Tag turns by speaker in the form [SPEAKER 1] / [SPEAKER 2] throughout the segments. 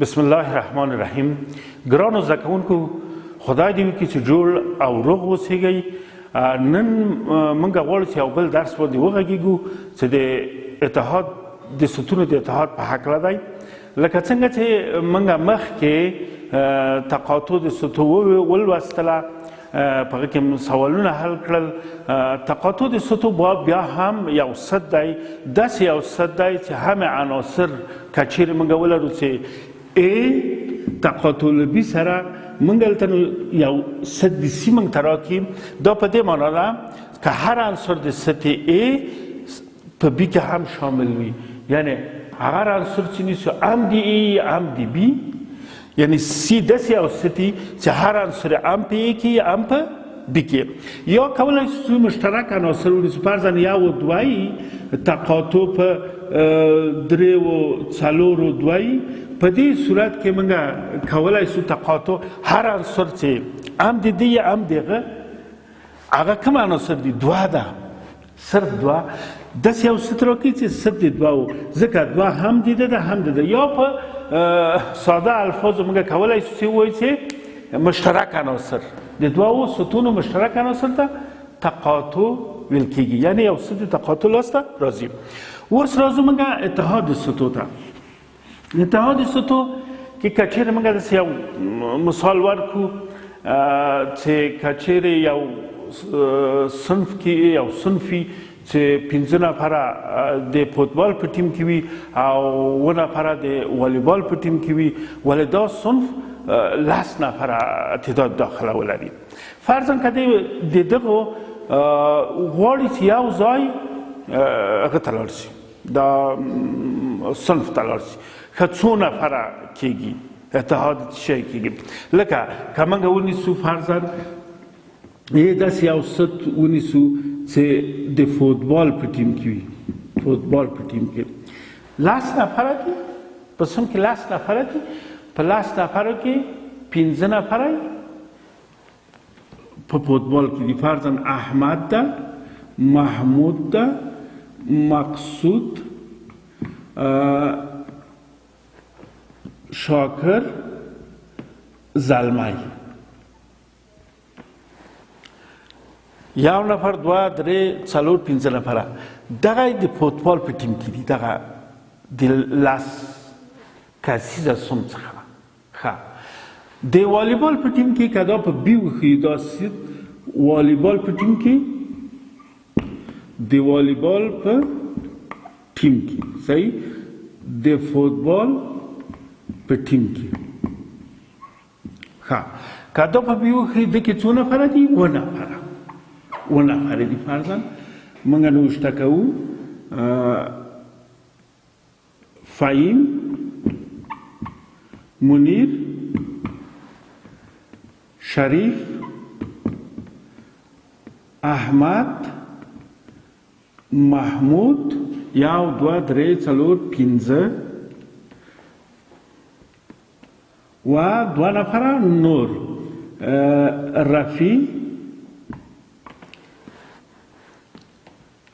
[SPEAKER 1] بسم الله الرحمن الرحیم. ګرانو زده کوونکو، خدای دې وکړي چې جوړ او روغ اوسئ. نن موږ غواړو چې یو بل درس باندې وغږیږو چې د اتحاد د ستونو د اتحاد په هکله دی. لکه څنګه چې موږ مخکې تقاطع د ستو ولوستله، په هغه کې سوالونه حل کړل. تقاطع د ستو بیا هم یو ست دی، داسې یو ست دی چې همه عناصر که چیرې موږ ولرو چې تقاطع له بي سره موږ دلته یو ست د سي موږ ته راکړي. دا په دې معنا ده که هر عنصر د ست A په بي کې هم شامل وي، یعنی هغه عنصر چې نیسو هم د A هم د B، یعنی سی داسې یو ستي چې هر عنصر هم په A کې هم په B کې. یا کولی شو مشترک عناصر ونیسو، فرضاً یو و دوی تقاطع په درې و څلورو دوی. په دې صورت کې موږ کولی شو تقاطع هر عنصر چې هم د دې هم دغه هغه کوم عناصر دي؟ دوه ده، صرف دوه. داسې یو ست راکړي چې ست د دوه و، ځکه دوه هم د ده هم د ده. یا په ساده الفاظو موږ کولی شو چې ووایو چې مشترک عناصر د دوه ستونو مشترک عناصر ته تقاطع ویل کېږي، یعنی یو ست د تقاطع لاسته راځي. اوس راځو موږ اتحاد ستو ته. اتحاد ستو کې که چیرې موږ داسې یو مثال ورکړو چې که چیرې یو صنف کې یو صنفي چې 15 نفره د فوتبال په ټیم کې وي او 9 نفره د والیبال په ټیم کې وي، ولې دا صنف 10 نفره تعداد داخله ولري. فرضاً که د دغو غواړي چې یو ځای هغه ته لاړ شي، دا صنف ته لاړ شي، ښه څو نفره کېږي اتحاد شی کېږي. لکه که موږ ونیسو فرضاً داسې یو ست ونیسو چې د فوتبال په ټیم کې وي، فوتبال په ټیم کې 10 نفره دي، په صنف کې 10 نفره دي، په 10 نفرو کې 15 نفره په فوتبال کې دي. فرضاً احمد ده، محمود ده، مقصود، شاکر، زلمی. یو نفر، دوه، درې، څلور، 15 نفره. دغه د فوتبال په ټیم کې دي، دغه د 10 کسیزه صنف څخه. د والیبال په ټیم کې که دا په بي وښیي، دا والیبال په ټیم کې، د والیبال په ټیم کې صحیح، د فوتبال په ټیم کې. که دا په بي وښیي، د کې څو نفره دي؟ 9 نفره. 9 نفره دي. فرضاً موږ نوشته کوو فهیم، منیر، شریف، احمد، محمود، یو، دوه، درې، څلور، 15 و 2 نفره نور، رفی،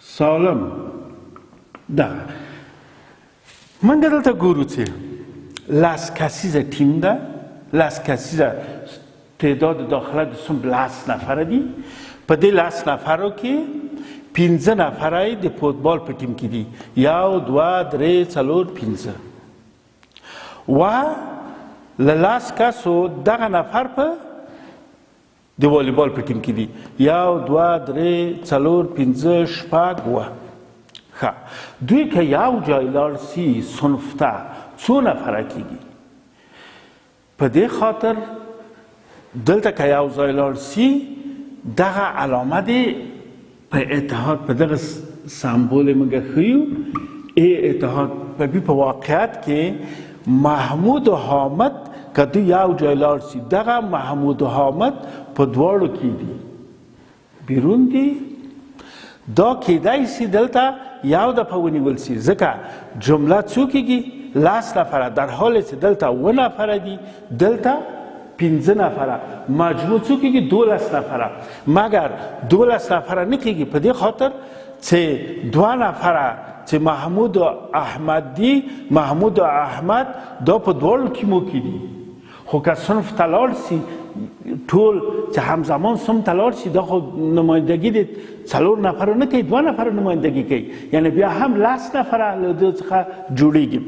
[SPEAKER 1] سالم. دغه موږ دلته ګورو چې 10 کسیزه ټیم ده، 10 کسیزه تعداد داخله د صنف 10 نفره دي. په دې 10 نفرو کې 15 نفره د فوتبال په ټیم کې دي، 1، 2، 3، 4، 15 و له 10 کسو دغه نفر په د والیبال په ټیم کې دي، 1، 2، 3، 4، 15، 6 و. دوی که یو جای لاړ شي صنف ته څو نفره کېږي؟ په دې خاطر دلته که یو ځای لاړ شي، دغه علامه دی په اتحاد، په دغه سمبول موږ ښیو اتحاد. په واقعیت کې محمود و حامد که دوی یو جای لاړ شي، دغه محمود و حامد په دواړو کې دي، بیرون دي. دا کیدای شي دلته یو دفعه ونیول شي، ځکه جمله څو کېږي؟ 10 نفره، در حال چې دلته 9 نفره دي، دلته 15 نفره. مجموع څو کېږي؟ 12 نفره. مګر 12 نفره نه کېږي، په دې خاطر چې دوه نفره چې محمود او احمد دي، محمود او احمد دا په دواړو کې مو کې دي، خو که صنف ته لاړ سي ټول چې همزمان صنف ته لاړ شي دا خو نمایندګي د 4 نفرو نه کوي، 2 نفرو نمایندګي کوي، یعنی بیا هم 10 نفره له دې څخه جوړیږي.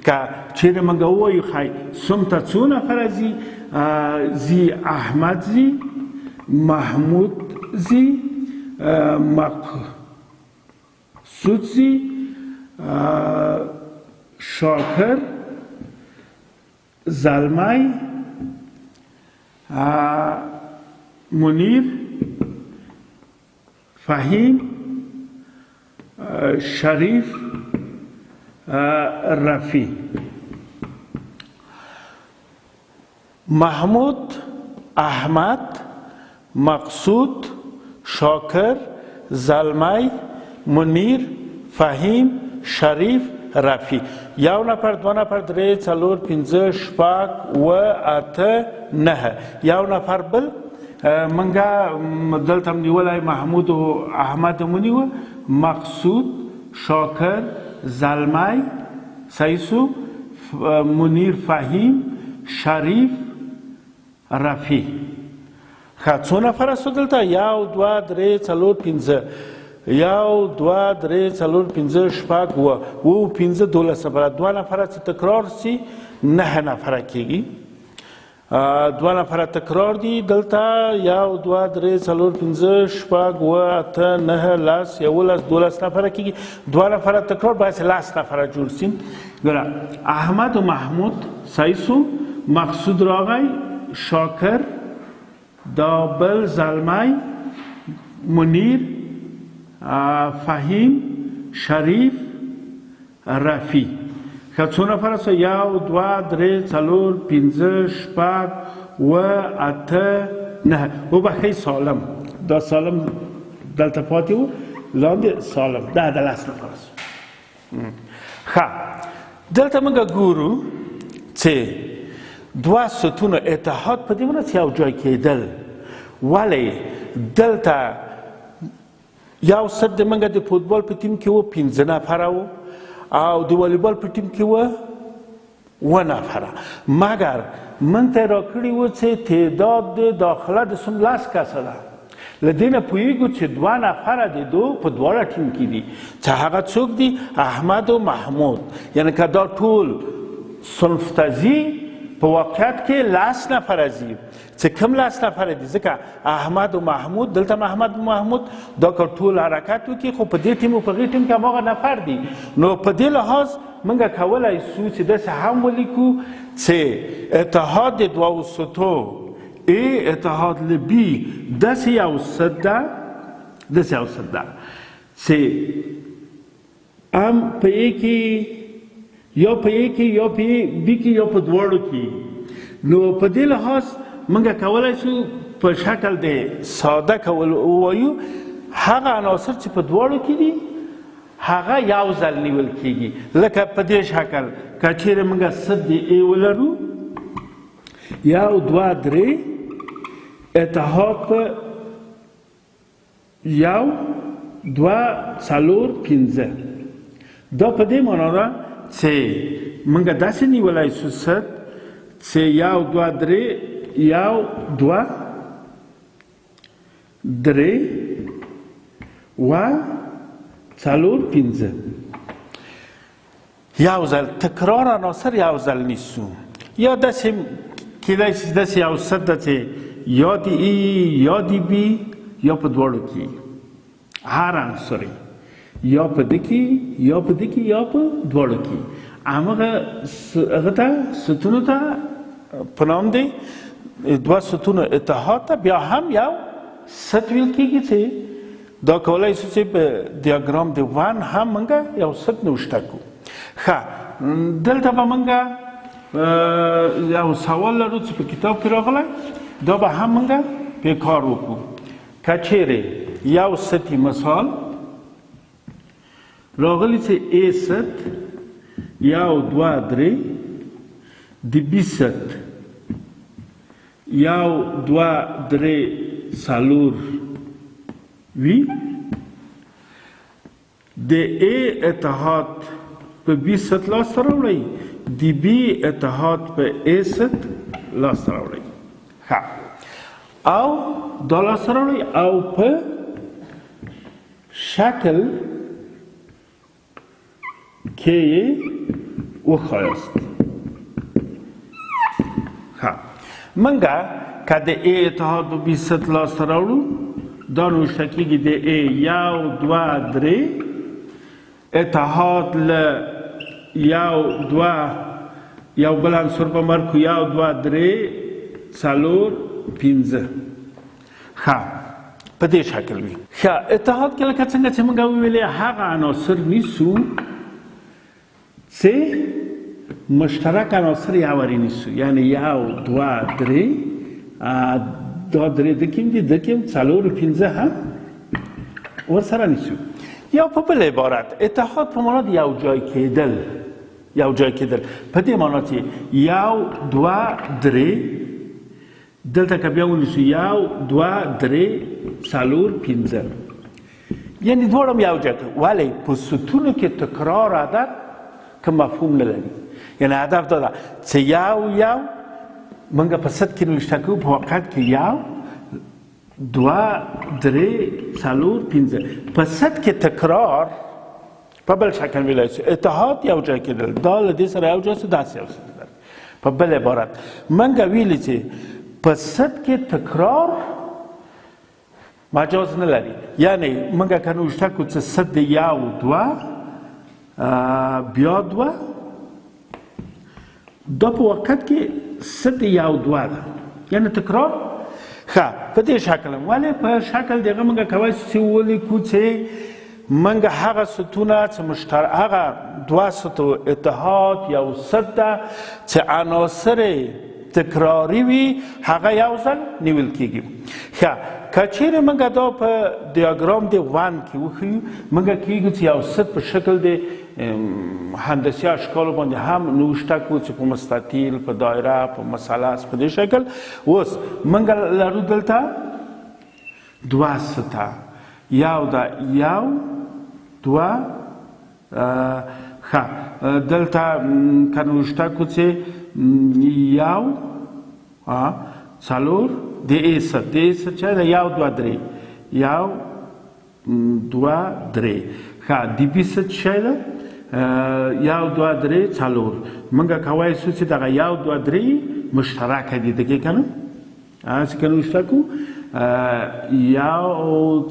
[SPEAKER 1] که چیرې موږ ووایو ښایي صنف ته څو نفره ځي احمد ځي، محمود ځي، مقصود ځي، شاکر، زلمی، منیر، فهیم، شریف، رفی. محمود، احمد، مقصود، شاکر، زلمی، منیر، فهیم، شریف، رفی. 1 نفر، 2 نفر، 3، 4، 5، 6، 7، 9. 1 نفر بل منګه دلته نیولای محمود او احمد مونیو، مقصود، شاکر، زلمی، سایسو، منیر، فهیم، شریف، رفی. څو نفر است دلته؟ 1، 2، 3، 4، 5. 1، 2، 3، 4، 5، 6، 7، 15، 12. 2 نفره چې تکرار سي 9 نفره کېږي. 2 نفره تکرار دي دلته 1، 2، 3، 4، 5، 6، 7، 8، 9، 10، 11، 12 نفره کېږي. 2 نفره تکرار باید 10 نفره جوړ سي. ګوره احمد و محمود صحیح سو، مقصود راغی، شاکر، دابل، زلمی، منیر، فهیم، شریف، رفی. څو نفر است؟ 1، 2، 3، 4، 5، 6، 7، 9. وبخښئ سالم، دا سالم دلته پاتې و، لاندې سالم 10 نفر است. ښه دلته موږ ګورو چې 2 ستونو اتحاد په دې معنی چې یو ځای کېدل. ولې دلته یو ست د موږ د فوتبال په ټیم کې و 15 نفره و او د والیبال په ټیم کې و 1 نفره، مګر موږ ته راکړي و چې تعداد د داخله د 10 کسه ده. له دې نه پوهېږو چې 2 نفره د دو په دواړه ټیم کې دي، چې هغه څوک دي؟ احمد و محمود. یعنی که دا ټول صنف ته ځي په واقعیت کې 10 نفره ځي، چې کوم 10 نفره دي؟ ځکه احمد و محمود دلته محمد و محمود دا که ټول حرکت وکړي خو په دې ټیم او په هغې ټیم کې هماغه نفر دي. نو په دې لحاظ موږ کولی سو چې داسې هم ولیکو چې اتحاد د 2 ستو ای اتحاد له بي داسې یو ست ده، داسې یو ست ده چې هم په ای کې یا په ای کې یا په بي کې یا په دواړو کې. نو په دې لحاظ موږ کولی شو په شکل د ساده کول ووایو هغه عناصر چې په دواړو کې دي هغه یو ځل نیول کېږي. لکه په دې شکل که چیرې موږ ست د ای ولرو 1، 2، 3 اتحاد په 1، 2، 4، 5. دا په دې معنا ده چې موږ داسې نیولی شو ست چې 1، 2، 3 1، 2، 3 و 4، 5. یو ځل تکرار عناصر یو ځل نیسو. یا داسې کېدای شي داسې یو ست ده چې یا د ای یا د بي یا په دواړو کې هر عنصر یا په دې کې یا په دې کې یا په دواړو کې هغه ته ستونو ته په نام دی 2 ستونو اتحاد ته بیا هم یو ست ویل کېږي چې دا کولی شو چې په دیاګرام د 1 هم موږ یو ست نوشته کړو. ښه دلته به موږ یو سوال لرو چې په کتاب کې راغلی، دا به هم موږ پې کار وکړو. که چیرې یو ستی مثال راغلی چې ای ست 1، 2، 3 د بي ست 1، 2، 3، 4 وي د A اتحاد په B سطح لاسته راوړئ د B اتحاد په A سطح لاسته راوړئ ښه او دا لاسته راوړئ او په شکل کې یې وښایاست ښه منګه که د A اتحاد په B سطح لاسته راوړو دا نوشته کېږي د A 1 2 3 اتحاد له 1 2 یو بل عنصر په مرکو 1 2 3 4 5 ښه په دې شکل وي ښه اتحاد کې لکه څنګه چې موږ وویلې هغه عناصر نیسو چې مشترک عناصر یاوري نیسو یعنی 1 2 3 دا درې د کوم دي د کوم 4 5 هم ورسره نیسو یا په بل عبارت اتحاد په معنا د یو ځای کېدل په دې معنا چې 1 2 3 دلته که بیا ونیسو 1 2 3 4 5 یعنی دواړه هم یو ځای ولې په ستونو کې تکرار عدد که مفهوم نه لري یعنی هدف دا ده چې یو موږ په سطح کې نوشته کوو په واقعیت کې 1 2 3 4 5 په سطح کې تکرار په بل شکل ویلی شي اتحاد یو ځای کېدل دا له دې سره یو ځای شو داسې یو څه په بل عبارت موږ ویلي چې په سطح کې تکرار مجاز نه لري یعنی موږ که نوشته کوو چې سطح د 1 2 بیا 2 دا په وخت کې سطح 1 2 ده یعنی تکرار ښه په دې شکل ولې په شکل دغه موږ کولی شو ولیکو چې موږ هغه ستونه چې مشترک هغه دوه سطحو اتحاد یو سطح ده چې عناصر تکراري وي هغه یو ځل نیول کېږي ښه که چیرې موږ دا په دیاګرام د 1 کې وښیو موږ کېږو چې یو سطح په شکل د هندسي اشکالو باندې هم نوشته کړو چې په مستطیل په دایره په مثلث په دې شکل اوس موږ لرو دلته دوه سطح یو ده 1 2 ښه دلته که نوشته کړو چې 1 4 د A سطح چې ده 1 2 3 1 2 3 ښه د B سطح چې ده 1 2 3 4 موږ کولی شو چې دغه 1 2 3 مشترکه دي دغې که نه هسې که نوشته کړو 1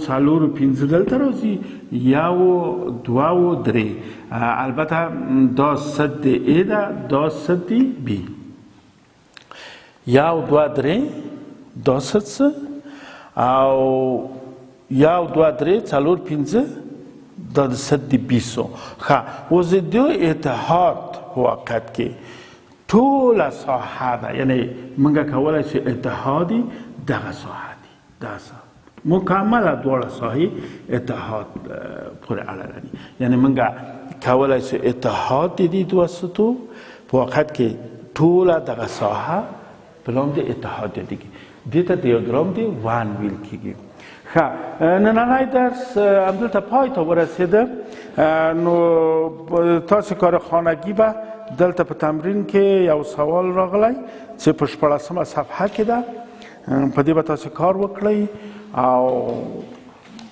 [SPEAKER 1] 4 5 دلته راځي 1 2 3 البته دا سطح د A ده دا سطح د B 1 2 3 دا سطح او 1 2 3 4 5 دا د سطح د B سو ښه اوس د دې اتحاد په واقعیت کې ټوله ساحه ده یعنی موږ کولی شو اتحاد دغه ساحه دي دغه ساحه مکمله دواړه ساحې اتحاد پورې اړه لري یعنی موږ کولی شو اتحاد د دې دوه سطحو په واقعیت کې ټوله دغه ساحه په نوم د اتحاد یادېږي دې ته دیاګرام د 1 ویل کېږي ښه نننی درس همدلته پای ته ورسېده نو تاسو کارخانګي به دلته په تمرین کې یو سوال راغلی چې په 14مه صفحه کې ده په دې به تاسو کار وکړئ او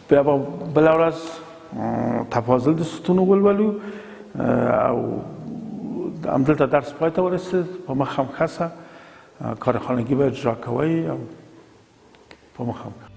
[SPEAKER 1] بیا به بله ورځ تفاضل د ستونو ولولو او همدلته درس پای ته ورسېد په مخه هم ښه کارخانګي به اجرا کوئ او په مخه هم